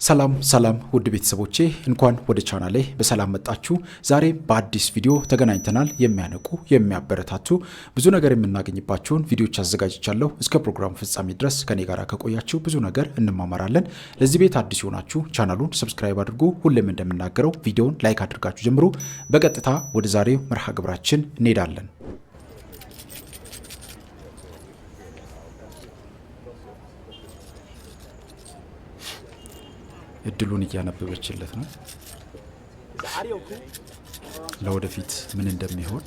ሰላም ውድ ቤተሰቦቼ እንኳን ወደ ቻናሌ በሰላም መጣችሁ። ዛሬ በአዲስ ቪዲዮ ተገናኝተናል። የሚያነቁ የሚያበረታቱ ብዙ ነገር የምናገኝባቸውን ቪዲዮዎች አዘጋጅቻለሁ። እስከ ፕሮግራም ፍጻሜ ድረስ ከኔ ጋር ከቆያችሁ ብዙ ነገር እንማማራለን። ለዚህ ቤት አዲስ ሆናችሁ ቻናሉን ሰብስክራይብ አድርጉ። ሁሌም እንደምናገረው ቪዲዮውን ላይክ አድርጋችሁ ጀምሩ። በቀጥታ ወደ ዛሬው መርሃ ግብራችን እንሄዳለን። እድሉን እያነበበችለት ነው ለወደፊት ምን እንደሚሆን።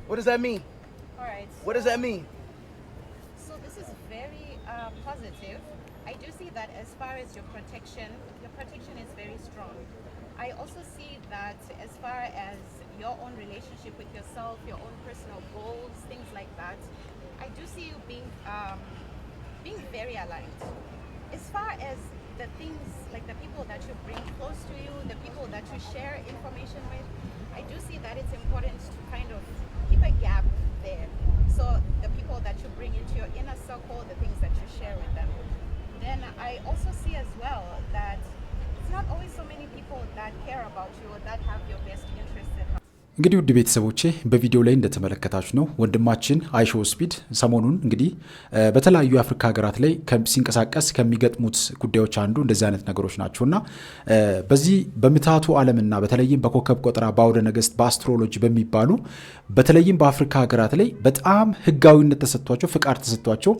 What does that mean? All right. What does that mean? So this is very positive. I do see that as far as your protection is very strong. I also see that as far as your own relationship with yourself, your own personal goals, things like that, I do see you being very aligned. As far as the things, like the people that you bring close to you, the people that you share information with, I do see that it's important to kind of keep a gap there. So the people that you bring into your inner circle, the things that you share with them. Then I also see as well that it's not always so many people that care about you or that have your best interests at heart. እንግዲህ ውድ ቤተሰቦቼ በቪዲዮ ላይ እንደተመለከታችሁ ነው ወንድማችን አይሾ ስፒድ ሰሞኑን እንግዲህ በተለያዩ የአፍሪካ ሀገራት ላይ ሲንቀሳቀስ ከሚገጥሙት ጉዳዮች አንዱ እንደዚህ አይነት ነገሮች ናቸውና በዚህ በምታቱ ዓለምና በተለይም በኮከብ ቆጠራ በአውደ ነገስት በአስትሮሎጂ በሚባሉ በተለይም በአፍሪካ ሀገራት ላይ በጣም ህጋዊነት ተሰጥቷቸው ፍቃድ ተሰጥቷቸው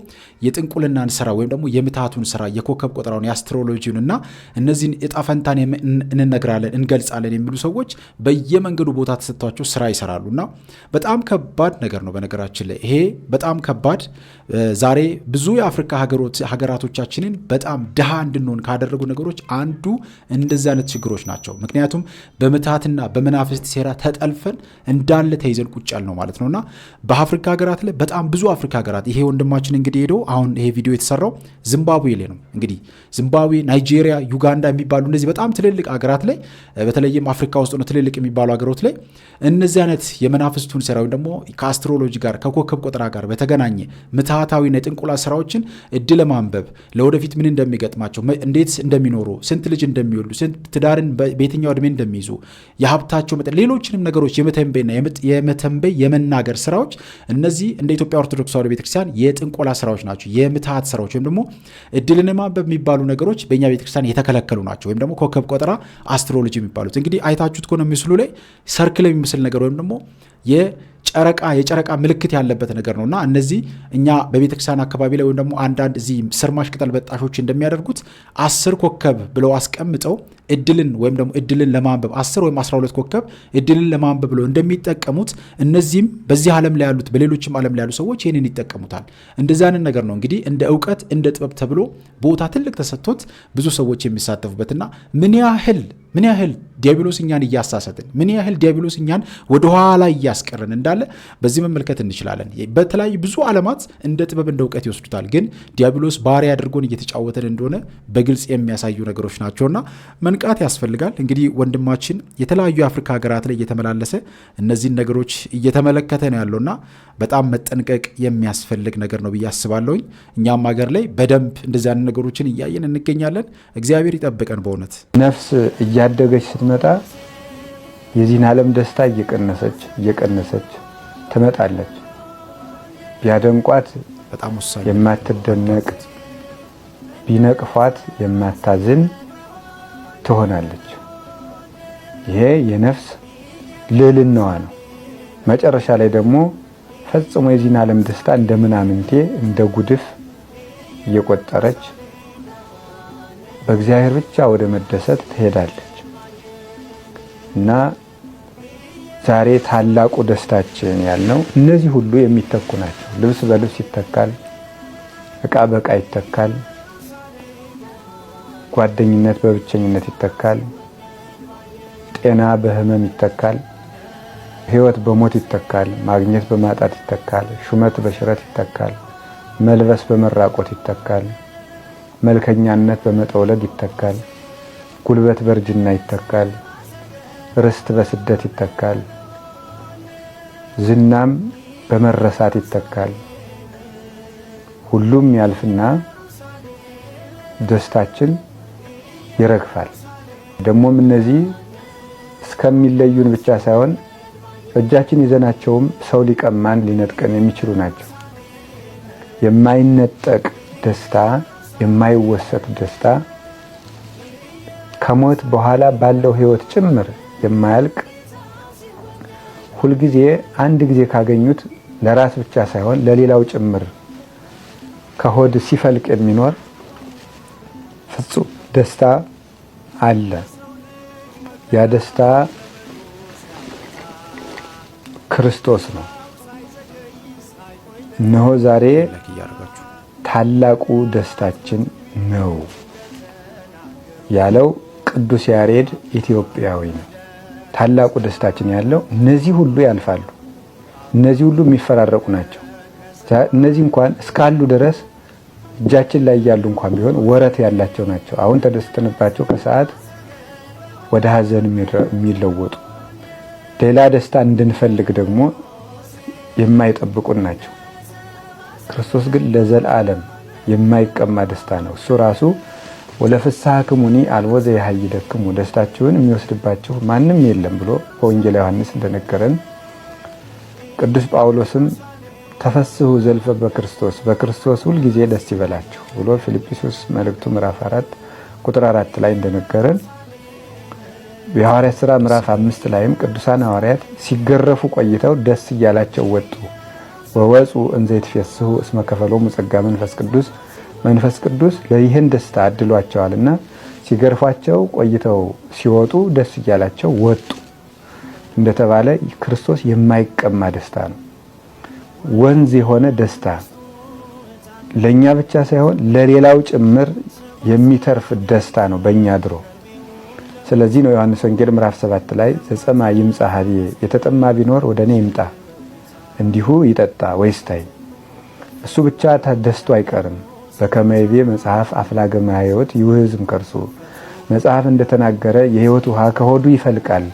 የጥንቁልናን ስራ ወይም ደግሞ የምታቱን ስራ የኮከብ ቆጠራውን የአስትሮሎጂውንና እነዚህን እጣ ፈንታን እንነግራለን እንገልጻለን የሚሉ ሰዎች በየመንገዱ ቦታ ተሰጥቷቸው ስራ ይሰራሉና በጣም ከባድ ነገር ነው። በነገራችን ላይ ይሄ በጣም ከባድ ዛሬ ብዙ የአፍሪካ ሀገራቶቻችንን በጣም ድሃ እንድንሆን ካደረጉ ነገሮች አንዱ እንደዚህ አይነት ችግሮች ናቸው። ምክንያቱም በምታትና በመናፍስት ሴራ ተጠልፈን እንዳለ ተይዘን ቁጭ ያል ነው ማለት ነውና በአፍሪካ ሀገራት ላይ በጣም ብዙ አፍሪካ ሀገራት ይሄ ወንድማችን እንግዲህ ሄዶ አሁን ይሄ ቪዲዮ የተሰራው ዚምባብዌ ላይ ነው። እንግዲህ ዚምባብዌ፣ ናይጄሪያ፣ ዩጋንዳ የሚባሉ እነዚህ በጣም ትልልቅ ሀገራት ላይ በተለይም አፍሪካ ውስጥ ነው ትልልቅ የሚባሉ ሀገሮች ላይ እነዚህ አይነት የመናፍስቱን ስራ ወይም ደግሞ ከአስትሮሎጂ ጋር ከኮከብ ቆጠራ ጋር በተገናኘ ምትሃታዊና የጥንቁላ ስራዎችን እድል ለማንበብ ለወደፊት ምን እንደሚገጥማቸው እንዴት እንደሚኖሩ ስንት ልጅ እንደሚወልዱ ስንት ትዳርን በየትኛው እድሜ እንደሚይዙ የሀብታቸው መጠን ሌሎችንም ነገሮች የመተንበይ የመናገር ስራዎች እነዚህ እንደ ኢትዮጵያ ኦርቶዶክስ ተዋሕዶ ቤተክርስቲያን የጥንቆላ ስራዎች ናቸው። የምትሃት ስራዎች ወይም ደግሞ እድልን ማንበብ የሚባሉ ነገሮች በእኛ ቤተክርስቲያን የተከለከሉ ናቸው። ወይም ደግሞ ኮከብ ቆጠራ አስትሮሎጂ የሚባሉት እንግዲህ አይታችሁት ከሆነ ምስሉ ላይ ሰርክል የሚመስል ነገር ወይም ደግሞ የጨረቃ ምልክት ያለበት ነገር ነውና እነዚህ እኛ በቤተክርስቲያን አካባቢ ላይ ወይም ደግሞ አንዳንድ እዚህ ስርማሽ ቅጠል በጣሾች እንደሚያደርጉት 10 ኮከብ ብለው አስቀምጠው እድልን ወይም ደግሞ እድልን ለማንበብ 10 ወይም 12 ኮከብ እድልን ለማንበብ ብለው እንደሚጠቀሙት እነዚህም በዚህ ዓለም ላይ ያሉት በሌሎችም ዓለም ላይ ያሉ ሰዎች ይህንን ይጠቀሙታል። እንደዚህ አይነት ነገር ነው እንግዲህ እንደ ዕውቀት እንደ ጥበብ ተብሎ ቦታ ትልቅ ተሰጥቶት ብዙ ሰዎች የሚሳተፉበትና ምን ያህል ዲያብሎስ እኛን እያሳሰትን ምን ያህል ዲያብሎስ እኛን ወደ ኋላ እያስቀረን እንዳለ በዚህ መመልከት እንችላለን። በተለያዩ ብዙ ዓለማት እንደ ጥበብ እንደ ዕውቀት ይወስዱታል። ግን ዲያብሎስ ባሪያ አድርጎን እየተጫወተን እንደሆነ በግልጽ የሚያሳዩ ነገሮች ናቸውና መንቃት ያስፈልጋል። እንግዲህ ወንድማችን የተለያዩ የአፍሪካ ሀገራት ላይ እየተመላለሰ እነዚህን ነገሮች እየተመለከተ ነው ያለውና በጣም መጠንቀቅ የሚያስፈልግ ነገር ነው ብዬ አስባለሁኝ። እኛም ሀገር ላይ በደንብ እንደዚህ አይነት ነገሮችን እያየን እንገኛለን። እግዚአብሔር ይጠብቀን። በእውነት ነፍስ እያደገች ስትመጣ የዚህን ዓለም ደስታ እየቀነሰች ትመጣለች። ቢያደንቋት በጣም ወሳኝ የማትደነቅ ቢነቅፏት የማታዝን ትሆናለች። ይሄ የነፍስ ልዕልናዋ ነው። መጨረሻ ላይ ደግሞ ፈጽሞ የዚህን ዓለም ደስታ እንደ ምናምንቴ እንደ ጉድፍ እየቆጠረች በእግዚአብሔር ብቻ ወደ መደሰት ትሄዳለች እና ዛሬ ታላቁ ደስታችን ያልነው እነዚህ ሁሉ የሚተኩ ናቸው። ልብስ በልብስ ይተካል፣ ዕቃ በዕቃ ይተካል፣ ጓደኝነት በብቸኝነት ይተካል፣ ጤና በሕመም ይተካል፣ ሕይወት በሞት ይተካል፣ ማግኘት በማጣት ይተካል፣ ሹመት በሽረት ይተካል፣ መልበስ በመራቆት ይተካል፣ መልከኛነት በመጠውለግ ይተካል፣ ጉልበት በእርጅና ይተካል፣ ርስት በስደት ይተካል፣ ዝናም በመረሳት ይተካል፣ ሁሉም ያልፍና ደስታችን ይረግፋል። ደግሞም እነዚህ እስከሚለዩን ብቻ ሳይሆን እጃችን ይዘናቸውም ሰው ሊቀማን ሊነጥቀን የሚችሉ ናቸው። የማይነጠቅ ደስታ፣ የማይወሰድ ደስታ ከሞት በኋላ ባለው ህይወት ጭምር የማያልቅ ሁልጊዜ አንድ ጊዜ ካገኙት ለራስ ብቻ ሳይሆን ለሌላው ጭምር ከሆድ ሲፈልቅ የሚኖር ፍጹም ደስታ አለ። ያ ደስታ ክርስቶስ ነው። እነሆ ዛሬ ታላቁ ደስታችን ነው ያለው ቅዱስ ያሬድ ኢትዮጵያዊ ነው። ታላቁ ደስታችን ያለው እነዚህ ሁሉ ያልፋሉ። እነዚህ ሁሉ የሚፈራረቁ ናቸው። እነዚህ እንኳን እስካሉ ድረስ እጃችን ላይ ያሉ እንኳን ቢሆን ወረት ያላቸው ናቸው። አሁን ተደስተንባቸው ከሰዓት ወደ ሀዘን የሚለወጡ ሌላ ደስታ እንድንፈልግ ደግሞ የማይጠብቁን ናቸው። ክርስቶስ ግን ለዘላለም የማይቀማ ደስታ ነው። እሱ ራሱ ወለፍስሐክሙኒ አልቦ ዘያሃይደክሙ ደስታችሁን የሚወስድባችሁ ማንም የለም ብሎ በወንጌል ዮሐንስ እንደነገረን ቅዱስ ጳውሎስም ተፈስሑ ዘልፈ በክርስቶስ ሁል ጊዜ ደስ ይበላችሁ ብሎ ፊልጵስዩስ መልእክቱ ምዕራፍ 4 ቁጥር 4 ላይ እንደነገረን የሐዋርያት ሥራ ምዕራፍ 5 ላይም ቅዱሳን ሐዋርያት ሲገረፉ ቆይተው ደስ እያላቸው ወጡ። ወወፁ እንዘ ይትፌስሑ እስመ ከፈሎሙ ጸጋ መንፈስ ቅዱስ ለይህን ደስታ አድሏቸዋልና ሲገርፏቸው ቆይተው ሲወጡ ደስ እያላቸው ወጡ እንደተባለ ክርስቶስ የማይቀማ ደስታ ነው። ወንዝ የሆነ ደስታ ለኛ ብቻ ሳይሆን ለሌላው ጭምር የሚተርፍ ደስታ ነው በእኛ ድሮ። ስለዚህ ነው ዮሐንስ ወንጌል ምዕራፍ 7 ላይ ዘጸማ ይምጻ ኀቤ የተጠማ ቢኖር ወደ እኔ ይምጣ እንዲሁ ይጠጣ ወይስታይ። እሱ ብቻ ተደስቶ አይቀርም። በከመ ይቤ መጽሐፍ አፍላገ ማየወት ይውህዝም ከርሱ መጽሐፍ እንደተናገረ የህይወት ውሃ ከሆዱ ይፈልቃል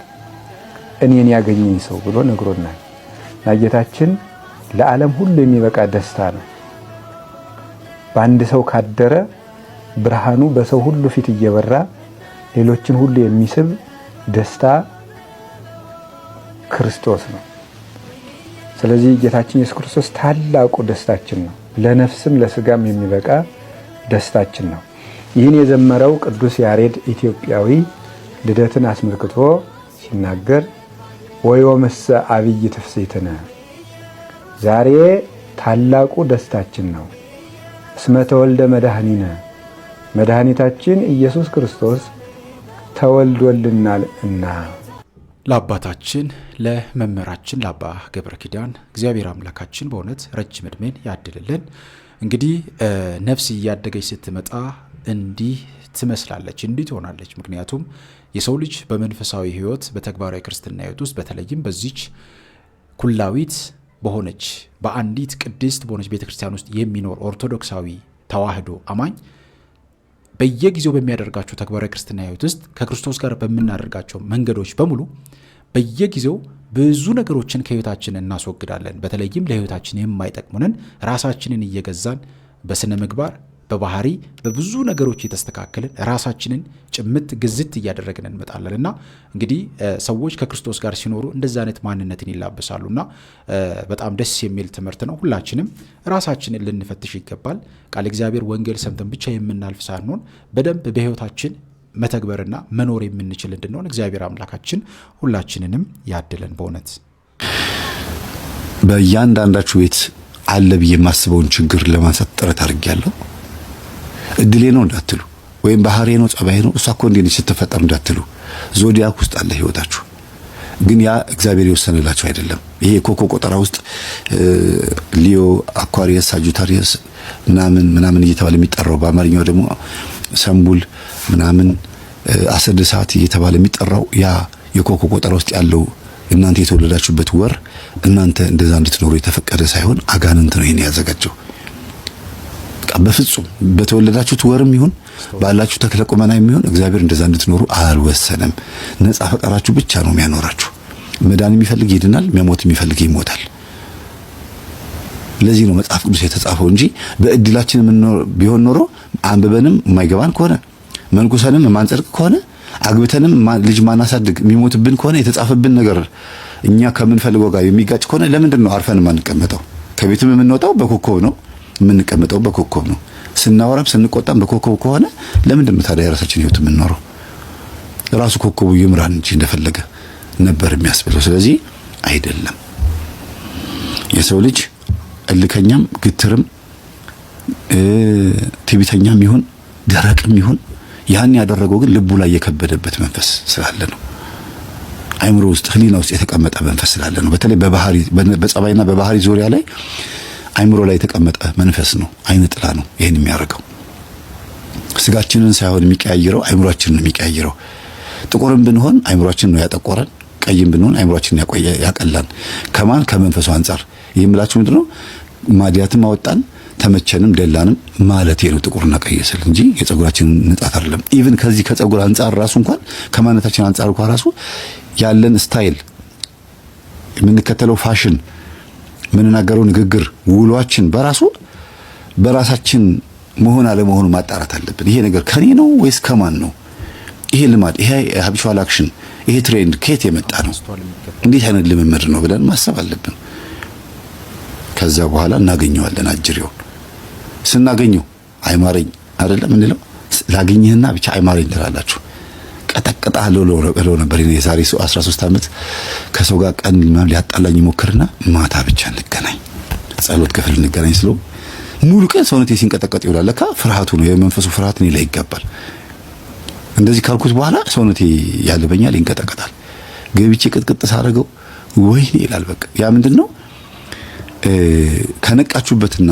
እኔን ያገኘኝ ሰው ብሎ ነግሮናል። ጌታችን ለዓለም ሁሉ የሚበቃ ደስታ ነው። በአንድ ሰው ካደረ ብርሃኑ በሰው ሁሉ ፊት እየበራ ሌሎችን ሁሉ የሚስብ ደስታ ክርስቶስ ነው። ስለዚህ ጌታችን ኢየሱስ ክርስቶስ ታላቁ ደስታችን ነው። ለነፍስም ለስጋም የሚበቃ ደስታችን ነው። ይህን የዘመረው ቅዱስ ያሬድ ኢትዮጵያዊ ልደትን አስመልክቶ ሲናገር ወዮምሰ አብይ ትፍሥሕትነ ዛሬ ታላቁ ደስታችን ነው። እስመ ተወልደ መድኃኒነ መድኃኒታችን ኢየሱስ ክርስቶስ ተወልዶልናል እና። ለአባታችን ለመምህራችን ለአባ ገብረ ኪዳን እግዚአብሔር አምላካችን በእውነት ረጅም ዕድሜን ያድልልን። እንግዲህ ነፍስ እያደገች ስትመጣ እንዲህ ትመስላለች፣ እንዲህ ትሆናለች። ምክንያቱም የሰው ልጅ በመንፈሳዊ ሕይወት በተግባራዊ ክርስትና ሕይወት ውስጥ በተለይም በዚች ኩላዊት በሆነች በአንዲት ቅድስት በሆነች ቤተክርስቲያን ውስጥ የሚኖር ኦርቶዶክሳዊ ተዋህዶ አማኝ በየጊዜው በሚያደርጋቸው ተግባራዊ ክርስትና ሕይወት ውስጥ ከክርስቶስ ጋር በምናደርጋቸው መንገዶች በሙሉ በየጊዜው ብዙ ነገሮችን ከሕይወታችን እናስወግዳለን። በተለይም ለሕይወታችን የማይጠቅሙንን ራሳችንን እየገዛን በስነ ምግባር በባህሪ በብዙ ነገሮች የተስተካከልን ራሳችንን ጭምት ግዝት እያደረግን እንመጣለንና እንግዲህ ሰዎች ከክርስቶስ ጋር ሲኖሩ እንደዛ አይነት ማንነትን ይላበሳሉና በጣም ደስ የሚል ትምህርት ነው። ሁላችንም ራሳችንን ልንፈትሽ ይገባል። ቃል እግዚአብሔር ወንጌል ሰምተን ብቻ የምናልፍ ሳንሆን በደንብ በሕይወታችን መተግበርና መኖር የምንችል እንድንሆን እግዚአብሔር አምላካችን ሁላችንንም ያድለን። በእውነት በእያንዳንዳችሁ ቤት አለ ብዬ የማስበውን ችግር ለማንሳት ጥረት አድርጌያለሁ። እድሌ ነው እንዳትሉ፣ ወይም ባህሪ ነው ጸባይ ነው እሷ እኮ እንዴት ስትፈጠር እንዳትሉ። ዞዲያክ ውስጥ አለ ህይወታችሁ። ግን ያ እግዚአብሔር የወሰነላችሁ አይደለም። ይሄ ኮኮ ቆጠራ ውስጥ ሊዮ፣ አኳሪየስ፣ ሳጁታሪየስ ምናምን እየተባለ የሚጠራው በአማርኛው ደግሞ ሰምቡል ምናምን አሰደ ሰዓት እየተባለ የሚጠራው ያ የኮኮ ቆጠራ ውስጥ ያለው እናንተ የተወለዳችሁበት ወር እናንተ እንደዛ እንድትኖሩ የተፈቀደ ሳይሆን አጋንንት ነው ይሄን ያዘጋጀው። በፍጹም በተወለዳችሁት ወርም ይሁን ባላችሁ ተክለ ቁመና የሚሆን እግዚአብሔር እንደዛ እንድትኖሩ አልወሰነም። ነፃ ፈቃዳችሁ ብቻ ነው የሚያኖራችሁ። መዳን የሚፈልግ ይድናል፣ መሞት የሚፈልግ ይሞታል። ለዚህ ነው መጽሐፍ ቅዱስ የተጻፈው እንጂ በእድላችን ቢሆን ኖሮ አንብበንም የማይገባን ከሆነ መንኩሰንም ማንጸድቅ ከሆነ አግብተንም ልጅ ማናሳድግ የሚሞትብን ከሆነ የተጻፈብን ነገር እኛ ከምንፈልገው ጋር የሚጋጭ ከሆነ ለምንድን ነው አርፈን ማንቀመጠው? ከቤትም የምንወጣው በኮከብ ነው፣ የምንቀመጠው በኮከብ ነው። ስናወራም ስንቆጣም በኮከብ ከሆነ ለምንድን ነው ታዲያ የራሳችን ህይወት የምንኖረው? ራሱ ኮከቡ ይምራን እንጂ እንደፈለገ ነበር የሚያስብለው። ስለዚህ አይደለም የሰው ልጅ እልከኛም ግትርም ትዕቢተኛም ይሁን ደረቅም ይሁን ያን ያደረገው ግን ልቡ ላይ የከበደበት መንፈስ ስላለ ነው። አይምሮ ውስጥ ህሊና ውስጥ የተቀመጠ መንፈስ ስላለ ነው። በተለይ በባህሪ በጸባይና በባህሪ ዙሪያ ላይ አይምሮ ላይ የተቀመጠ መንፈስ ነው። አይነ ጥላ ነው ይሄን የሚያደርገው። ስጋችንን ሳይሆን የሚቀያየረው አይምሮአችንን ነው የሚቀያየረው። ጥቁርም ብንሆን አይምሮአችንን ነው ያጠቆረን፣ ቀይም ብንሆን አይምሮአችንን ያቀላን። ከማን ከመንፈሱ አንፃር ይሄን ብላችሁ ምንድነው ማዲያትም አወጣን ተመቸንም ደላንም ማለት ነው። ጥቁርና ቀይ ስል እንጂ የጸጉራችን ንጣት አይደለም። ኢቭን ከዚህ ከጸጉር አንፃር ራሱ እንኳን ከማንነታችን አንፃር እንኳን ራሱ ያለን ስታይል፣ የምንከተለው ፋሽን፣ የምንናገረው ንግግር፣ ውሏችን በራሳችን መሆን አለመሆኑ ማጣራት አለብን። ይሄ ነገር ከኔ ነው ወይስ ከማን ነው? ይሄ ልማድ፣ ይሄ ሃቢቹዋል አክሽን፣ ይሄ ትሬንድ ከየት የመጣ ነው? እንዴት አይነት ልምምድ ነው ብለን ማሰብ አለብን። ከዛ በኋላ እናገኘዋለን። አጅሬው ስናገኘው አይማረኝ አይደለም እንለው፣ ላገኘህና ብቻ አይማረኝ ትላላችሁ። ቀጠቀጣለሁ ብሎ ነበር የዛሬ 13 ዓመት ከሰው ጋር ቀን ሊያጣላኝ ሞክርና ማታ ብቻ እንገናኝ፣ ጸሎት ክፍል እንገናኝ ስለው ሙሉ ቀን ሰውነቴ ሲንቀጠቀጥ ይውላል። ለካ ፍርሃቱ ነው፣ የመንፈሱ ፍርሃት እኔ ላይ ይገባል። እንደዚህ ካልኩት በኋላ ሰውነቴ ያልበኛል፣ ይንቀጠቀጣል። ገብቼ ቅጥቅጥ ሳደርገው ወይኔ ይላል። በቃ ያ ምንድነው ከነቃችሁበትና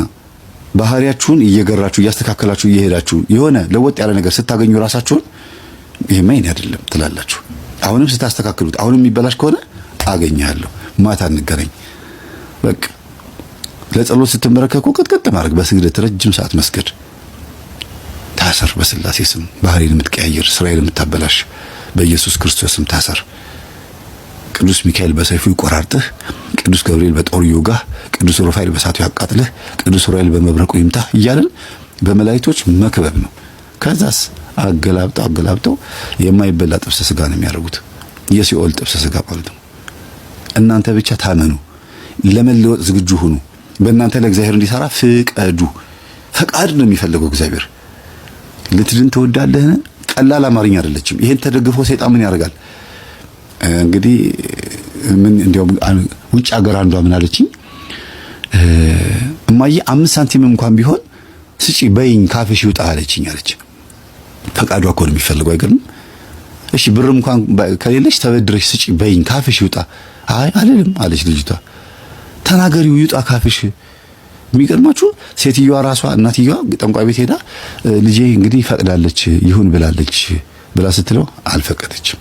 ባህሪያችሁን እየገራችሁ እያስተካከላችሁ እየሄዳችሁ የሆነ ለወጥ ያለ ነገር ስታገኙ ራሳችሁን ይሄማ እኔ አይደለም ትላላችሁ። አሁንም ስታስተካክሉት አሁንም የሚበላሽ ከሆነ አገኛለሁ፣ ማታ እንገናኝ። በቃ ለጸሎት ስትመረከኩ ቅጥቅጥ ማድረግ፣ በስግደት ረጅም ሰዓት መስገድ። ታሰር በስላሴ ስም ባህሪን የምትቀያየር ስራዬን የምታበላሽ በኢየሱስ ክርስቶስ ስም ታሰር። ቅዱስ ሚካኤል በሰይፉ ይቆራርጥህ፣ ቅዱስ ገብርኤል በጦር ይውጋህ፣ ቅዱስ ሩፋኤል በእሳቱ ያቃጥልህ፣ ቅዱስ ኡራኤል በመብረቁ ይምታህ እያልን በመላእክቶች መክበብ ነው። ከዛስ አገላብጠው የማይበላ ጥብስ ስጋ ነው የሚያደርጉት፣ የሲኦል ጥብስ ስጋ ማለት ነው። እናንተ ብቻ ታመኑ፣ ለመለወጥ ዝግጁ ሁኑ፣ በእናንተ ለእግዚአብሔር እንዲሰራ ፍቀዱ። ፈቃድ ነው የሚፈልገው እግዚአብሔር። ልትድን ትወዳለህን? ቀላል አማርኛ አይደለችም። ይሄን ተደግፎ ሰይጣን ምን ያደርጋል? እንግዲህ ምን እንደውም ውጭ ሀገር አንዷ ምን አለችኝ፣ እማዬ 5 ሳንቲም እንኳን ቢሆን ስጪ በይኝ ካፍሽ ይውጣ አለችኝ አለች። ፈቃዷ እኮ ነው የሚፈልገው አይገርም? እሺ ብር እንኳን ከሌለሽ ተበድረሽ ስጪ በይኝ ካፍሽ ይውጣ። አይ አልልም አለች ልጅቷ። ተናገሪው ይውጣ ካፍሽ። የሚገርማችሁ ሴትዮዋ ራሷ እናትየዋ ጠንቋይ ቤት ሄዳ ልጄ እንግዲህ ፈቅዳለች ይሁን ብላለች ብላ ስትለው አልፈቀደችም።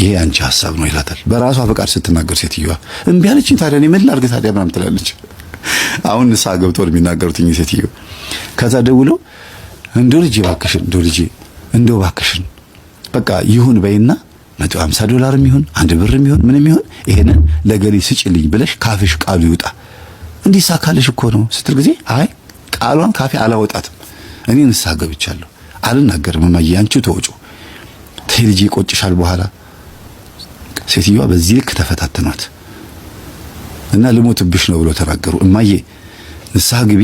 ይሄ አንቺ ሐሳብ ነው ይላታል። በራሷ ፈቃድ ስትናገር ሴትዮዋ እምቢ አለችኝ። ታዲያ እኔ ምን ላድርግ ታዲያ ምናምን ትላለች። አሁን ንስሐ ገብተው የሚናገሩት እኚህ ሴትዮ ከዛ ደውለው እንደው ልጄ እባክሽን እንደው እባክሽን በቃ ይሁን በይና $150 ይሁን 1 ብርም ይሁን ምንም ይሁን ይሄንን ለገሌ ስጪልኝ ብለሽ ካፍሽ ቃሉ ይውጣ እንዲሳካልሽ እኮ ነው ስትል ጊዜ አይ ቃሏን ካፌ አላወጣትም እኔ ንስሐ ገብቻለሁ አልናገርም እማዬ አንቺው ተወጪው ተይ ልጄ ይቆጭሻል በኋላ። ሴትዮዋ በዚህ ልክ ተፈታተኗት እና ልሞትብሽ ነው ብሎ ተናገሩ። እማዬ ንስሐ ግቢ፣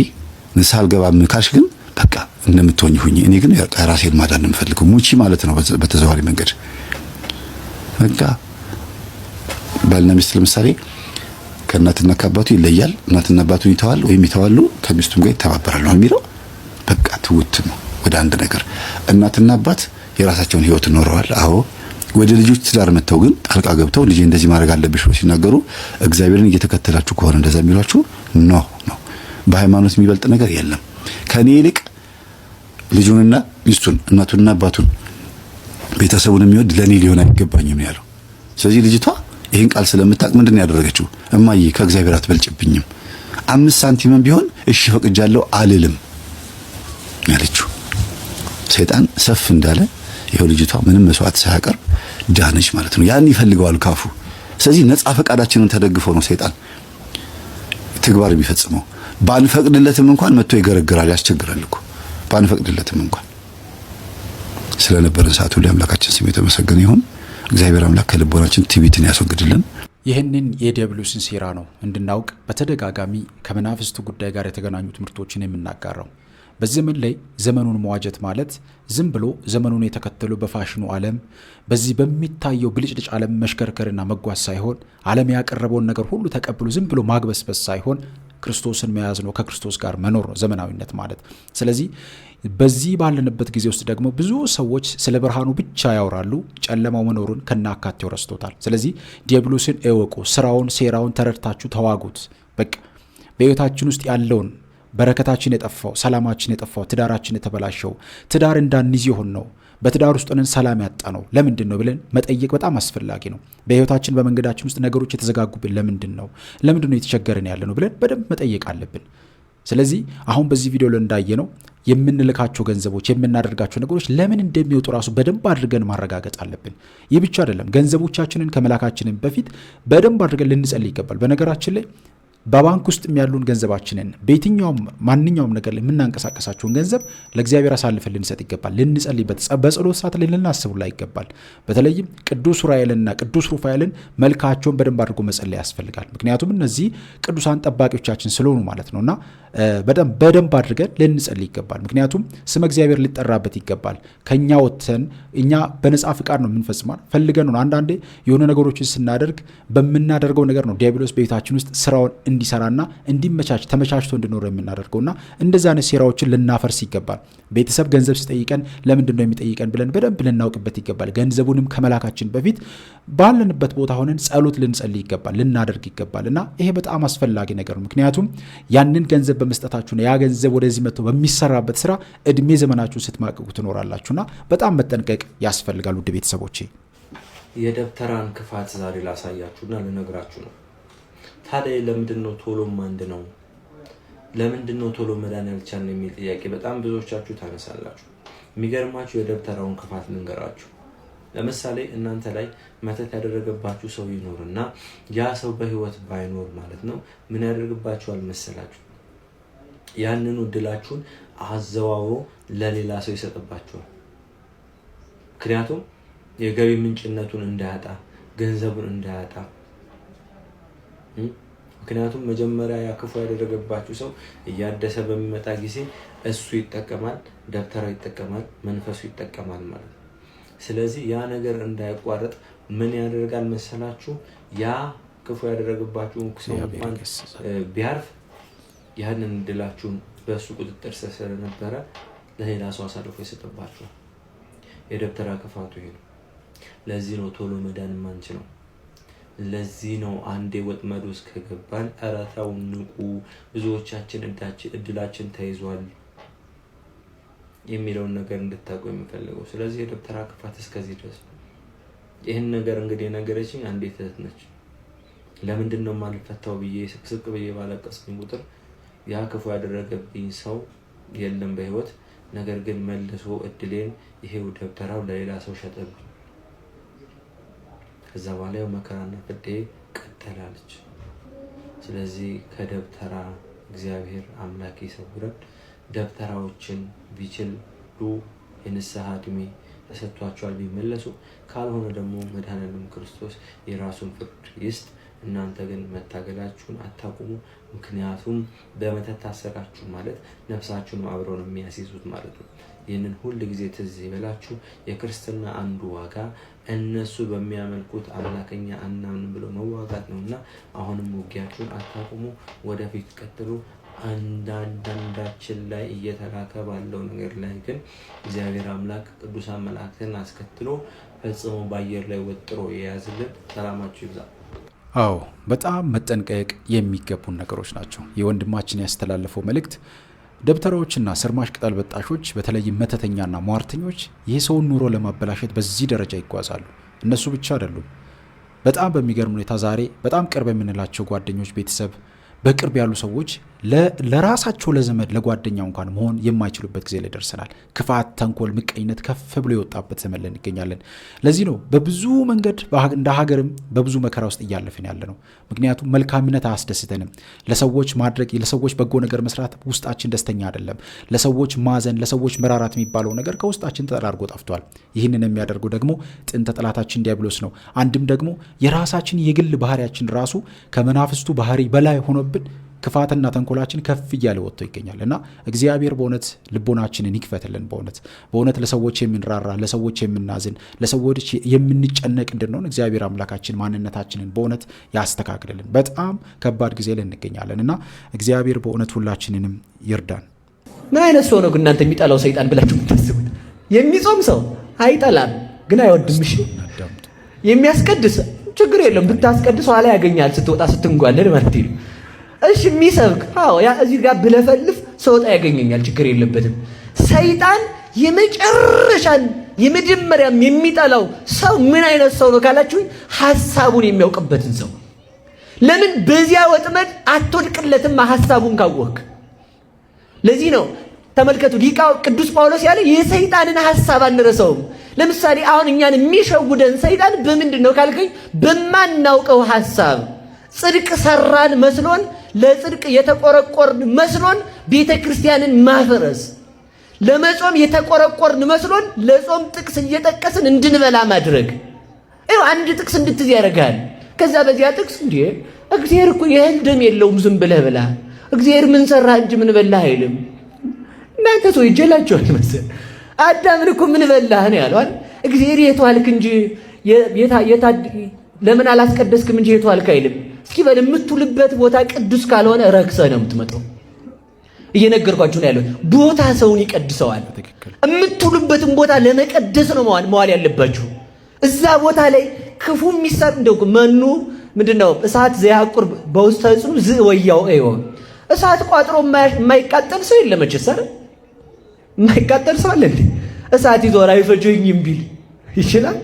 ንስሐ አልገባም ካልሽ ግን በቃ እንደምትሆኝ ሁኚ፣ እኔ ግን ራሴን ማዳን ነው የምፈልገው ሙቺ ማለት ነው በተዘዋዋሪ መንገድ። በቃ ባልና ሚስት ለምሳሌ ከእናትና ከአባቱ ይለያል፣ እናትና አባቱን ይተዋል ወይም ይተዋሉ፣ ከሚስቱም ጋር ይተባበራሉ ነው የሚለው። በቃ ትውት ነው ወደ አንድ ነገር። እናትና አባት የራሳቸውን ህይወት ኖረዋል። አዎ ወደ ልጆች ትዳር መተው ግን ጣልቃ ገብተው ልጅ እንደዚህ ማድረግ አለብሽ ብለው ሲናገሩ እግዚአብሔርን እየተከተላችሁ ከሆነ እንደዛ የሚሏችሁ ነው። በሃይማኖት የሚበልጥ ነገር የለም። ከኔ ይልቅ ልጁንና ሚስቱን እናቱንና አባቱን ቤተሰቡን የሚወድ ለኔ ሊሆን አይገባኝም ያለው። ስለዚህ ልጅቷ ይሄን ቃል ስለምታውቅ ምንድን ነው ያደረገችው? እማዬ ከእግዚአብሔር አትበልጭብኝም፣ 5 ሳንቲምም ቢሆን እሺ ፈቅጃለሁ አልልም ያለችው። ሰይጣን ሰፍ እንዳለ ይሄው ልጅቷ ምንም መስዋዕት ሳያቀርብ ዳነች ማለት ነው። ያን ይፈልገዋል ካፉ። ስለዚህ ነፃ ፈቃዳችንን ተደግፎ ነው ሰይጣን ተግባር የሚፈጽመው። ባንፈቅድለትም እንኳን መጥቶ ይገረግራል፣ ያስቸግራል እኮ ባንፈቅድለትም እንኳን። ስለነበረን ሰዓት ሁሉ አምላካችን ስም የተመሰገነ ይሁን። እግዚአብሔር አምላክ ከልቦናችን ትዕቢትን ያስወግድልን። ይህንን የዲያብሎስን ሴራ ነው እንድናውቅ በተደጋጋሚ ከመናፍስቱ ጉዳይ ጋር የተገናኙ ትምህርቶችን የምናጋራው። በዚህ ዘመን ላይ ዘመኑን መዋጀት ማለት ዝም ብሎ ዘመኑን የተከተሉ በፋሽኑ ዓለም በዚህ በሚታየው ብልጭልጭ ዓለም መሽከርከርና መጓዝ ሳይሆን ዓለም ያቀረበውን ነገር ሁሉ ተቀብሎ ዝም ብሎ ማግበስበስ ሳይሆን ክርስቶስን መያዝ ነው፣ ከክርስቶስ ጋር መኖር ነው ዘመናዊነት ማለት። ስለዚህ በዚህ ባለንበት ጊዜ ውስጥ ደግሞ ብዙ ሰዎች ስለ ብርሃኑ ብቻ ያወራሉ፣ ጨለማው መኖሩን ከናካቴው ረስቶታል። ስለዚህ ዲያብሎስን እወቁ፣ ስራውን፣ ሴራውን ተረድታችሁ ተዋጉት። በቃ በሕይወታችን ውስጥ ያለውን በረከታችን የጠፋው፣ ሰላማችን የጠፋው፣ ትዳራችን የተበላሸው፣ ትዳር እንዳንይዝ የሆን ነው፣ በትዳር ውስጥ ሆነን ሰላም ያጣ ነው ለምንድን ነው ብለን መጠየቅ በጣም አስፈላጊ ነው። በሕይወታችን በመንገዳችን ውስጥ ነገሮች የተዘጋጉብን ለምንድን ነው የተቸገረን ያለ ነው ብለን በደንብ መጠየቅ አለብን። ስለዚህ አሁን በዚህ ቪዲዮ ላይ እንዳየ ነው የምንልካቸው ገንዘቦች፣ የምናደርጋቸው ነገሮች ለምን እንደሚወጡ ራሱ በደንብ አድርገን ማረጋገጥ አለብን። ይህ ብቻ አይደለም፣ ገንዘቦቻችንን ከመላካችንን በፊት በደንብ አድርገን ልንጸልይ ይገባል። በነገራችን ላይ በባንክ ውስጥ ያሉን ገንዘባችንን በየትኛውም ማንኛውም ነገር ላይ የምናንቀሳቀሳቸውን ገንዘብ ለእግዚአብሔር አሳልፈን ልንሰጥ ይገባል። ልንጸልይበት፣ በጸሎት ሰዓት ላይ ልናስቡላ ይገባል። በተለይም ቅዱስ ዑራኤልና ቅዱስ ሩፋኤልን መልካቸውን በደንብ አድርጎ መጸለይ ያስፈልጋል። ምክንያቱም እነዚህ ቅዱሳን ጠባቂዎቻችን ስለሆኑ ማለት ነውና በደንብ አድርገን ልንጸልይ ይገባል። ምክንያቱም ስመ እግዚአብሔር ሊጠራበት ይገባል። ከኛ ወጥተን እኛ በነጻ ፍቃድ ነው የምንፈጽመው፣ ፈልገን ነው። አንዳንዴ የሆነ ነገሮችን ስናደርግ በምናደርገው ነገር ነው ዲያብሎስ በቤታችን ውስጥ ስራውን እንዲሰራና እንዲመቻች ተመቻችቶ እንዲኖር የምናደርገውና እንደዛ አይነት ሴራዎችን ልናፈርስ ይገባል። ቤተሰብ ገንዘብ ሲጠይቀን ለምንድን ነው የሚጠይቀን ብለን በደንብ ልናውቅበት ይገባል። ገንዘቡንም ከመላካችን በፊት ባለንበት ቦታ ሆነን ጸሎት ልንጸልይ ይገባል፣ ልናደርግ ይገባል። እና ይሄ በጣም አስፈላጊ ነገር ነው። ምክንያቱም ያንን ገንዘብ በመስጠታችሁ ያ ገንዘብ ወደዚህ መጥቶ በሚሰራበት ስራ እድሜ ዘመናችሁን ስትማቅቁ ትኖራላችሁና በጣም መጠንቀቅ ያስፈልጋል። ውድ ቤተሰቦቼ የደብተራን ክፋት ዛሬ ላሳያችሁና ልነግራችሁ ነው። ታዲያ ለምንድን ነው ቶሎ ማንድ ነው ለምንድን ነው ቶሎ መዳን ያልቻልን የሚል ጥያቄ በጣም ብዙዎቻችሁ ታነሳላችሁ። የሚገርማችሁ የደብተራውን ክፋት ልንገራችሁ። ለምሳሌ እናንተ ላይ መተት ያደረገባችሁ ሰው ይኖርና ያ ሰው በህይወት ባይኖር ማለት ነው ምን ያደርግባችኋል መሰላችሁ? ያንኑ እድላችሁን አዘዋውሮ ለሌላ ሰው ይሰጥባችኋል። ምክንያቱም የገቢ ምንጭነቱን እንዳያጣ፣ ገንዘቡን እንዳያጣ። ምክንያቱም መጀመሪያ ያክፉ ያደረገባችሁ ሰው እያደሰ በሚመጣ ጊዜ እሱ ይጠቀማል፣ ደብተራው ይጠቀማል፣ መንፈሱ ይጠቀማል ማለት ነው። ስለዚህ ያ ነገር እንዳይቋረጥ ምን ያደርጋል መሰላችሁ? ያ ክፉ ያደረገባችሁ ሰው እንኳን ቢያርፍ ያንን እድላችሁን በእሱ ቁጥጥር ስር ስለነበረ ለሌላ ሰው አሳልፎ ይሰጥባችኋል። የደብተራ ክፋቱ ይሄ ነው። ለዚህ ነው ቶሎ መዳን ማንችለው። ለዚህ ነው አንዴ ወጥመድ ውስጥ ከገባን ኧረ ተው ንቁ፣ ብዙዎቻችን እድላችን ተይዟል የሚለውን ነገር እንድታውቁ የምፈልገው። ስለዚህ የደብተራ ክፋት እስከዚህ ድረስ። ይህን ነገር እንግዲህ ነገረችኝ አንዲት እህት ነች። ለምንድን ነው የማልፈታው ብዬ ስቅስቅ ብዬ ባለቀስኩኝ ቁጥር ያ ክፉ ያደረገብኝ ሰው የለም በህይወት፣ ነገር ግን መልሶ እድሌን ይሄው ደብተራው ለሌላ ሰው ሸጠብኝ። ከዛ በኋላ መከራና ፍዴ ቀጠላለች። ስለዚህ ከደብተራ እግዚአብሔር አምላክ ይሰውረን። ደብተራዎችን ቢችሉ የንስሐ እድሜ ተሰጥቷቸዋል ቢመለሱ፣ ካልሆነ ደግሞ መድኃኔዓለም ክርስቶስ የራሱን ፍርድ ይስጥ። እናንተ ግን መታገላችሁን አታቁሙ። ምክንያቱም በመተት ታሰራችሁ ማለት ነፍሳችሁን አብረው ነው የሚያስይዙት ማለት ነው። ይህንን ሁል ጊዜ ትዝ ይበላችሁ። የክርስትና አንዱ ዋጋ እነሱ በሚያመልኩት አምላከኛ አናምን ብሎ መዋጋት ነውና አሁንም ውጊያችሁን አታቁሙ፣ ወደፊት ቀጥሉ። አንዳንዳችን ላይ እየተላከ ባለው ነገር ላይ ግን እግዚአብሔር አምላክ ቅዱሳን መላእክትን አስከትሎ ፈጽሞ በአየር ላይ ወጥሮ የያዝልን። ሰላማችሁ ይብዛ። አዎ በጣም መጠንቀቅ የሚገቡን ነገሮች ናቸው። የወንድማችን ያስተላለፈው መልእክት ደብተራዎችና ስርማሽ ቅጠል በጣሾች በተለይም መተተኛና ሟርተኞች የሰውን ኑሮ ለማበላሸት በዚህ ደረጃ ይጓዛሉ። እነሱ ብቻ አይደሉም። በጣም በሚገርም ሁኔታ ዛሬ በጣም ቅርብ የምንላቸው ጓደኞች፣ ቤተሰብ በቅርብ ያሉ ሰዎች ለራሳቸው ለዘመድ ለጓደኛው እንኳን መሆን የማይችሉበት ጊዜ ላይ ደርሰናል። ክፋት፣ ተንኮል፣ ምቀኝነት ከፍ ብሎ የወጣበት ዘመን ላይ እንገኛለን። ለዚህ ነው በብዙ መንገድ እንደ ሀገርም በብዙ መከራ ውስጥ እያለፍን ያለ ነው። ምክንያቱም መልካምነት አያስደስተንም። ለሰዎች ማድረግ ለሰዎች በጎ ነገር መስራት ውስጣችን ደስተኛ አይደለም። ለሰዎች ማዘን፣ ለሰዎች መራራት የሚባለው ነገር ከውስጣችን ተጠራርጎ ጠፍቷል። ይህንን የሚያደርገው ደግሞ ጥንተ ጠላታችን ዲያብሎስ ነው። አንድም ደግሞ የራሳችን የግል ባህሪያችን ራሱ ከመናፍስቱ ባህሪ በላይ ሆኖብን ክፋትና ተንኮላችን ከፍ እያለ ወጥቶ ይገኛል እና እግዚአብሔር በእውነት ልቦናችንን ይክፈትልን። በእውነት ለሰዎች የምንራራ፣ ለሰዎች የምናዝን፣ ለሰዎች የምንጨነቅ እንድንሆን እግዚአብሔር አምላካችን ማንነታችንን በእውነት ያስተካክልልን። በጣም ከባድ ጊዜ ላይ እንገኛለን እና እግዚአብሔር በእውነት ሁላችንንም ይርዳን። ምን አይነት ሰው ነው ግን እናንተ የሚጠላው ሰይጣን ብላችሁ የምታስቡት? የሚጾም ሰው አይጠላም ግን አይወድም። እሺ የሚያስቀድስ ችግር የለም ብታስቀድስ ኋላ ያገኛል ስትወጣ ስትንጓለል ማለት ነው። እሺ የሚሰብክ እዚህ ጋር ብለፈልፍ ሰውጣ ያገኘኛል ችግር የለበትም። ሰይጣን የመጨረሻን የመጀመሪያም የሚጠላው ሰው ምን አይነት ሰው ነው ካላችሁኝ፣ ሐሳቡን የሚያውቅበትን ሰው። ለምን በዚያ ወጥመድ አትወድቅለትም ሐሳቡን ካወቅ። ለዚህ ነው ተመልከቱ ሊቃው ቅዱስ ጳውሎስ ያለ የሰይጣንን ሐሳብ አንረሳውም። ለምሳሌ አሁን እኛን የሚሸውደን ሰይጣን በምንድን ነው ካልከኝ፣ በማናውቀው ሐሳብ ጽድቅ ሰራን መስሎን ለጽድቅ የተቆረቆርን መስሎን ቤተ ክርስቲያንን ማፈረስ፣ ለመጾም የተቆረቆርን መስሎን ለጾም ጥቅስ እየጠቀስን እንድንበላ ማድረግ። አንድ ጥቅስ እንድትዝ ያደርጋል። ከዛ በዚያ ጥቅስ እንዴ እግዚአብሔር እኮ የእህል ደም የለውም ዝም ብለህ ብላ፣ እግዚአብሔር ምን ሰራ እንጂ ምን በላህ አይልም። እናንተ ሰው ይጀላችኋል መሰል። አዳምን እኮ ምን በላህ ነው ያለው። እግዚአብሔር የቷልክ እንጂ ለምን አላስቀደስክም እንጂ የቷልክ አይልም። እስኪ በል የምትውልበት ቦታ ቅዱስ ካልሆነ ረክሰህ ነው የምትመጣው። እየነገርኳችሁ ነው ያለው። ቦታ ሰውን ይቀድሰዋል። የምትውልበትን ቦታ ለመቀደስ ነው መዋል ያለባችሁ። እዛ ቦታ ላይ ክፉ የሚሰጥ እንደው መኑ ምንድነው እሳት ዘያቁር በውስጥ ተጽኑ ዝወያው አይሆን እሳት ቋጥሮ የማይቃጠል ሰው የለም። መቼስ አይደል የማይቃጠል ሰው አለ እንዴ? እሳት ይዞራ አይፈጀኝም ቢል ይችላል፣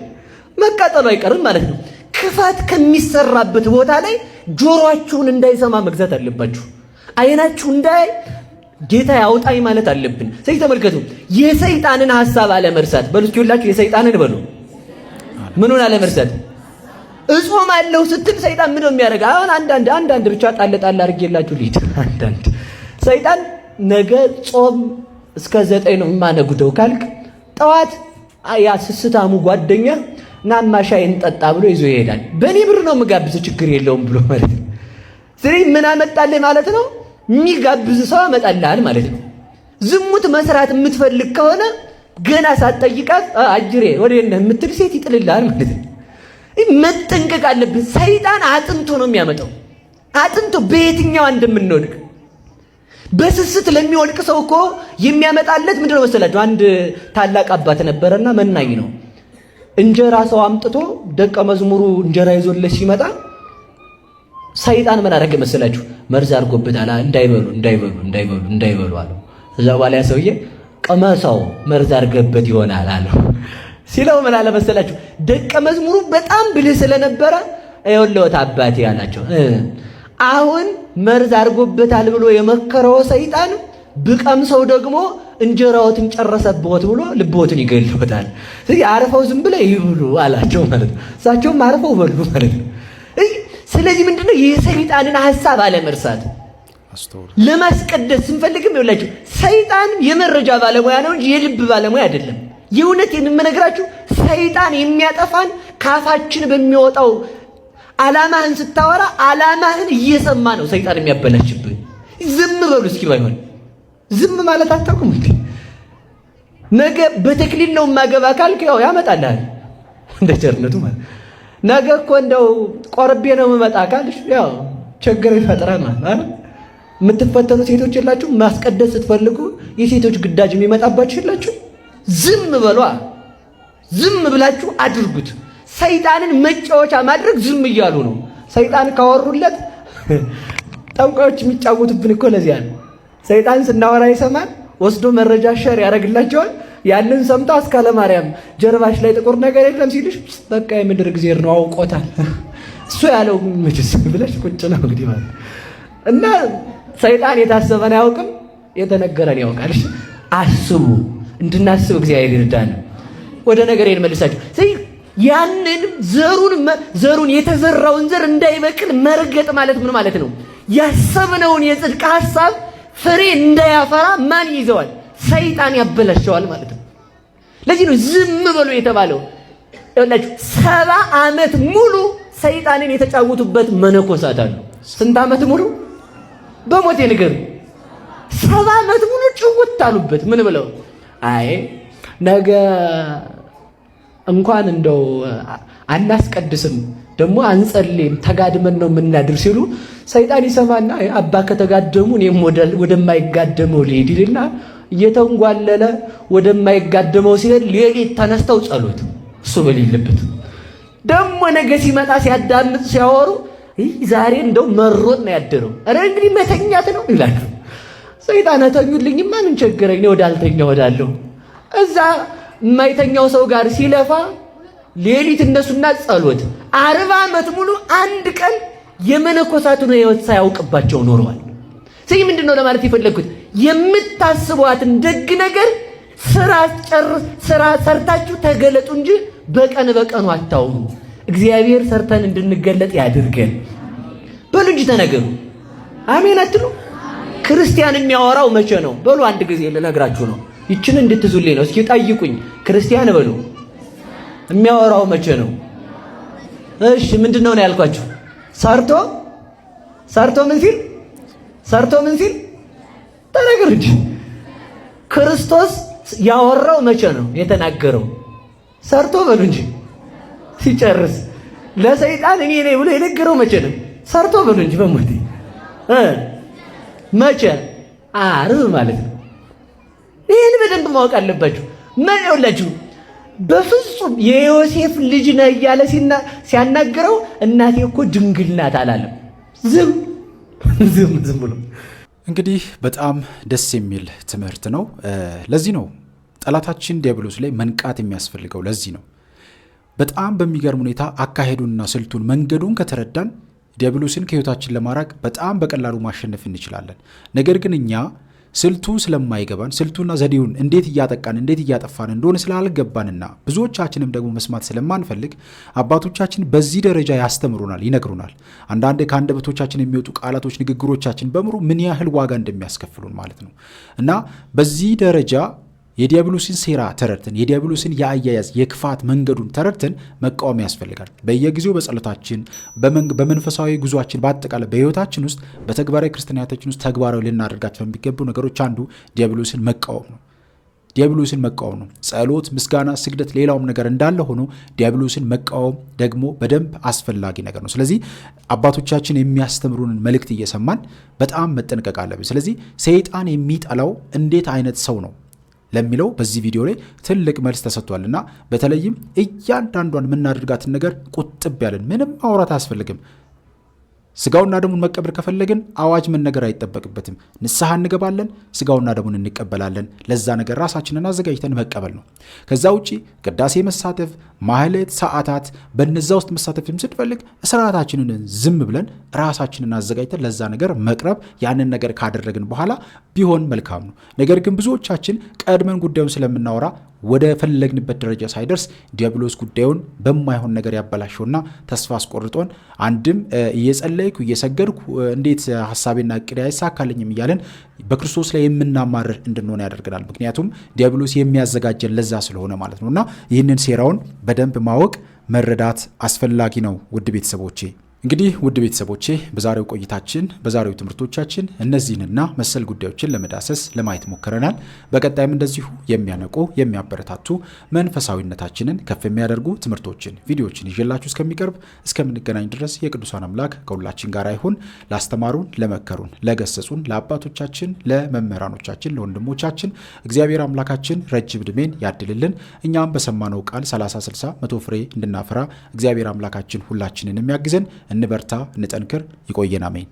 መቃጠሉ አይቀርም ማለት ነው። ክፋት ከሚሰራበት ቦታ ላይ ጆሮአችሁን እንዳይሰማ መግዛት አለባችሁ። አይናችሁ እንዳይ ጌታ ያውጣኝ ማለት አለብን። ስለዚህ ተመልከቱ፣ የሰይጣንን ሐሳብ አለመርሳት። በሉ እስኪ ሁላችሁ የሰይጣንን በሉ ምኑን አለመርሳት? እጾማለሁ ስትል ሰይጣን ምን ነው የሚያደርግ? አሁን አንዳንድ ብቻ ጣል አድርጌላችሁ ልሂድ። አንዳንድ ሰይጣን ነገ ጾም እስከ 9 ነው የማነጉደው ካልክ ጠዋት ያ ስስታሙ ጓደኛ ናማ ሻይን ጠጣ ብሎ ይዞ ይሄዳል። በእኔ ብር ነው የምጋብዝ ችግር የለውም ብሎ ማለት ነው። ስለዚህ ምን አመጣልህ ማለት ነው? የሚጋብዝ ሰው አመጣልሃል ማለት ነው። ዝሙት መስራት የምትፈልግ ከሆነ ገና ሳትጠይቃት አጅሬ ወዴት ነህ የምትል ሴት ይጥልልሃል ማለት ነው። መጠንቀቅ አለብን። ሰይጣን አጥንቶ ነው የሚያመጣው። አጥንቶ በየትኛው እንደምንወድቅ በስስት ለሚወድቅ ሰው እኮ የሚያመጣለት ምንድነው መሰላችሁ? አንድ ታላቅ አባት ነበረና መናኝ ነው። እንጀራ ሰው አምጥቶ ደቀ መዝሙሩ እንጀራ ይዞለት ሲመጣ ሰይጣን ምን አደረገ መሰላችሁ? መርዝ አድርጎበታል። እንዳይበሉ አለው። እዛ በኋላ ያ ሰውዬ ቀመሰው መርዝ አድርገበት ይሆናል አለው። ሲለው ምን አለ መሰላችሁ? ደቀ መዝሙሩ በጣም ብልህ ስለነበረ ይኸውልዎት አባቴ አላቸው፣ አሁን መርዝ አድርጎበታል ብሎ የመከረው ሰይጣን ብቀምሰው ደግሞ እንጀራዎትን ጨረሰብዎት ብሎ ልቦትን ይገልበታል። ስለዚህ አርፈው ዝም ብለው ይብሉ አላቸው ማለት ነው። እሳቸውም አርፈው በሉ ማለት ነው። ስለዚህ ምንድነው የሰይጣንን ሐሳብ አለመርሳት። ለማስቀደስ ስንፈልግም ይኸውላችሁ ሰይጣን የመረጃ ባለሙያ ነው እንጂ የልብ ባለሙያ አይደለም። የእውነት የምነግራችሁ ሰይጣን የሚያጠፋን ካፋችን በሚወጣው ዓላማህን ስታወራ ዓላማህን እየሰማ ነው ሰይጣን የሚያበላሽብህ። ዝም በሉ እስኪ ባይሆን ዝም ማለት አታውቁም እንዴ? ነገ በተክሊል ነው ማገባ ካልክ ያው ያመጣልሃል እንደ ቸርነቱ ማለት። ነገ እኮ እንደው ቆርቤ ነው የምመጣ ካልሽ ያው ችግር ይፈጥራል ማለት። የምትፈተኑ ሴቶች የላችሁ? ማስቀደስ ስትፈልጉ የሴቶች ግዳጅ የሚመጣባችሁ የላችሁ? ዝም በሏ። ዝም ብላችሁ አድርጉት። ሰይጣንን መጫወቻ ማድረግ ዝም እያሉ ነው። ሰይጣን ካወሩለት ጠንቋዮች የሚጫወቱብን እኮ ለዚያ ነው። ሰይጣን ስናወራ ይሰማል፣ ወስዶ መረጃ ሸር ያደርግላቸዋል። ያንን ሰምታ አስካለ ማርያም ጀርባሽ ላይ ጥቁር ነገር የለም ሲልሽ በቃ የምድር እግዚአብሔር ነው አውቆታል። እሱ ያለው ምንስ ብለሽ ቁጭ ነው እንግዲህ ማለት እና ሰይጣን የታሰበን አያውቅም፣ የተነገረን ያውቃል። አስቡ፣ እንድናስብ እግዚአብሔር ይርዳን። ወደ ነገር መልሳችሁ ያንን ዘሩን የተዘራውን ዘር እንዳይበቅል መርገጥ ማለት ምን ማለት ነው? ያሰብነውን የጽድቅ ሐሳብ ፍሬ እንዳያፈራ ማን ይዘዋል? ሰይጣን ያበላሸዋል ማለት ነው። ለዚህ ነው ዝም በሉ የተባለው። ይኸውላችሁ 70 ዓመት ሙሉ ሰይጣንን የተጫወቱበት መነኮሳት አሉ። ስንት ዓመት ሙሉ? በሞቴ ንገሩ። 70 ዓመት ሙሉ ጭውት አሉበት። ምን ብለው? አይ ነገ እንኳን እንደው አናስቀድስም ደግሞ አንጸልይም ተጋድመን ነው የምናድር ሲሉ ሰይጣን ይሰማና አባ ከተጋደሙ እኔም ወደማይጋደመው ልሄድ ይልና እየተንጓለለ ወደማይጋደመው ሲሄድ ሌሊት ተነስተው ጸሎት እሱ በሌለበት ደግሞ ነገ ሲመጣ ሲያዳምጥ ሲያወሩ ዛሬ እንደው መሮጥ ነው ያደረው። ኧረ እንግዲህ መተኛት ነው ይላሉ። ሰይጣን ተኙልኝማ ምን ቸገረኝ ነው ወዳልተኛ ወዳለሁ። እዛ የማይተኛው ሰው ጋር ሲለፋ ሌሊት እነሱና ጸሎት 40 ዓመት ሙሉ አንድ ቀን የመነኮሳቱን ሕይወት ሳያውቅባቸው ኖረዋል። ስለዚህ ምንድነው ለማለት የፈለግኩት? የምታስቧትን ደግ ነገር ስራ ሰርታችሁ ተገለጡ እንጂ በቀን በቀኑ አታውሩ። እግዚአብሔር ሰርተን እንድንገለጥ ያድርገን። በሉ እንጂ ተነገሩ። አሜን አትሉ? ክርስቲያን የሚያወራው መቼ ነው? በሉ አንድ ጊዜ ልነግራችሁ ነው። ይችን እንድትዙልኝ ነው። እስኪ ጠይቁኝ። ክርስቲያን በሉ የሚያወራው መቼ ነው? እሺ ምንድነው ነው ያልኳችሁ? ሰርቶ ምን ሲል ተናገሩ እንጂ። ክርስቶስ ያወራው መቼ ነው የተናገረው? ሰርቶ በሉ እንጂ ሲጨርስ። ለሰይጣን እኔ ነኝ ብሎ የነገረው መቼ ነው? ሰርቶ በሉ እንጂ በሞቴ መቼ? ዓርብ ማለት ነው። ይህን በደንብ ማወቅ አለባችሁ። ምን ይኸውላችሁ፣ በፍጹም የዮሴፍ ልጅ ነህ እያለ ሲያናግረው እናቴ እኮ ድንግል ናት አላለም። ዝም ብሎ እንግዲህ በጣም ደስ የሚል ትምህርት ነው። ለዚህ ነው ጠላታችን ዲያብሎስ ላይ መንቃት የሚያስፈልገው። ለዚህ ነው በጣም በሚገርም ሁኔታ አካሄዱንና ስልቱን መንገዱን ከተረዳን ዲያብሎስን ከህይወታችን ለማራቅ በጣም በቀላሉ ማሸነፍ እንችላለን። ነገር ግን እኛ ስልቱ ስለማይገባን ስልቱና ዘዴውን እንዴት እያጠቃን እንዴት እያጠፋን እንደሆነ ስላልገባንና ብዙዎቻችንም ደግሞ መስማት ስለማንፈልግ አባቶቻችን በዚህ ደረጃ ያስተምሩናል፣ ይነግሩናል። አንዳንድ ከአንደበቶቻችን የሚወጡ ቃላቶች፣ ንግግሮቻችን በሙሉ ምን ያህል ዋጋ እንደሚያስከፍሉን ማለት ነው። እና በዚህ ደረጃ የዲያብሎስን ሴራ ተረድተን የዲያብሎስን የአያያዝ የክፋት መንገዱን ተረድተን መቃወም ያስፈልጋል። በየጊዜው በጸሎታችን በመንፈሳዊ ጉዟችን በአጠቃላይ በህይወታችን ውስጥ በተግባራዊ ክርስቲያናችን ውስጥ ተግባራዊ ልናደርጋቸው የሚገቡ ነገሮች አንዱ ዲያብሎስን መቃወም ነው። ጸሎት፣ ምስጋና፣ ስግደት ሌላውም ነገር እንዳለ ሆኖ ዲያብሎስን መቃወም ደግሞ በደንብ አስፈላጊ ነገር ነው። ስለዚህ አባቶቻችን የሚያስተምሩንን መልእክት እየሰማን በጣም መጠንቀቅ አለብን። ስለዚህ ሰይጣን የሚጠላው እንዴት አይነት ሰው ነው ለሚለው በዚህ ቪዲዮ ላይ ትልቅ መልስ ተሰጥቷልና በተለይም እያንዳንዷን የምናደርጋትን ነገር ቁጥብ ያለን ምንም ማውራት አያስፈልግም። ስጋውና ደሙን መቀበል ከፈለግን አዋጅ መነገር አይጠበቅበትም። ንስሐ እንገባለን፣ ስጋውና ደሙን እንቀበላለን። ለዛ ነገር ራሳችንን አዘጋጅተን መቀበል ነው። ከዛ ውጪ ቅዳሴ መሳተፍ፣ ማህሌት፣ ሰዓታት በነዛ ውስጥ መሳተፍም ስንፈልግ ስርዓታችንን ዝም ብለን ራሳችንን አዘጋጅተን ለዛ ነገር መቅረብ፣ ያንን ነገር ካደረግን በኋላ ቢሆን መልካም ነው። ነገር ግን ብዙዎቻችን ቀድመን ጉዳዩን ስለምናወራ ወደ ፈለግንበት ደረጃ ሳይደርስ ዲያብሎስ ጉዳዩን በማይሆን ነገር ያበላሸውና ተስፋ አስቆርጦን አንድም እየጸለይኩ እየሰገድኩ እንዴት ሐሳቤና እቅዴ አይሳካልኝም እያለን በክርስቶስ ላይ የምናማርር እንድንሆን ያደርገናል። ምክንያቱም ዲያብሎስ የሚያዘጋጀን ለዛ ስለሆነ ማለት ነውና ይህንን ሴራውን በደንብ ማወቅ መረዳት አስፈላጊ ነው። ውድ ቤተሰቦቼ እንግዲህ ውድ ቤተሰቦቼ በዛሬው ቆይታችን በዛሬው ትምህርቶቻችን እነዚህንና መሰል ጉዳዮችን ለመዳሰስ ለማየት ሞክረናል። በቀጣይም እንደዚሁ የሚያነቁ የሚያበረታቱ መንፈሳዊነታችንን ከፍ የሚያደርጉ ትምህርቶችን ቪዲዮዎችን ይዤላችሁ እስከምንገናኝ ድረስ የቅዱሳን አምላክ ከሁላችን ጋር ይሁን። ላስተማሩን፣ ለመከሩን፣ ለገሰጹን ለአባቶቻችን፣ ለመምህራኖቻችን፣ ለወንድሞቻችን እግዚአብሔር አምላካችን ረጅም ዕድሜን ያድልልን። እኛም በሰማነው ቃል 30፣ 60፣ 100 ፍሬ እንድናፈራ እግዚአብሔር አምላካችን ሁላችንን የሚያግዘን እንበርታ፣ እንጠንክር። ይቆየን። አሜን።